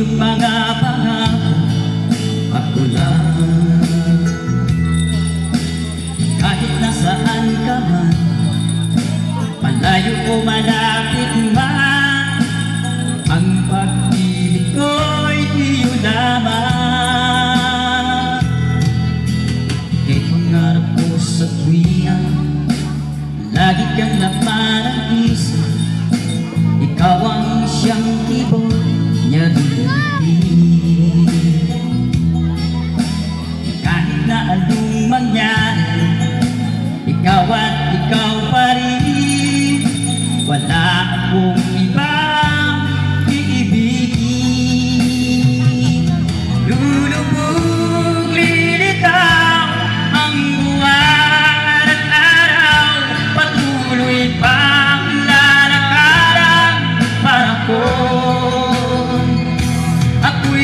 iyong mga pangako, ako lang. Kahit nasaan ka man, malayo o malapit man, ang pag-ibig ko'y iyo lamang. Kahit pangarap ko sa tuwingan, lagi kang laman ang isip, ikaw ang siyang tibok niya dulubin. Kahit na anong mangyari, ikaw at ikaw pa rin, wala akong ibang iibigin. Lulubog, lilitaw ang buwan at araw, patuloy pang lalakaran para ko. Ako'y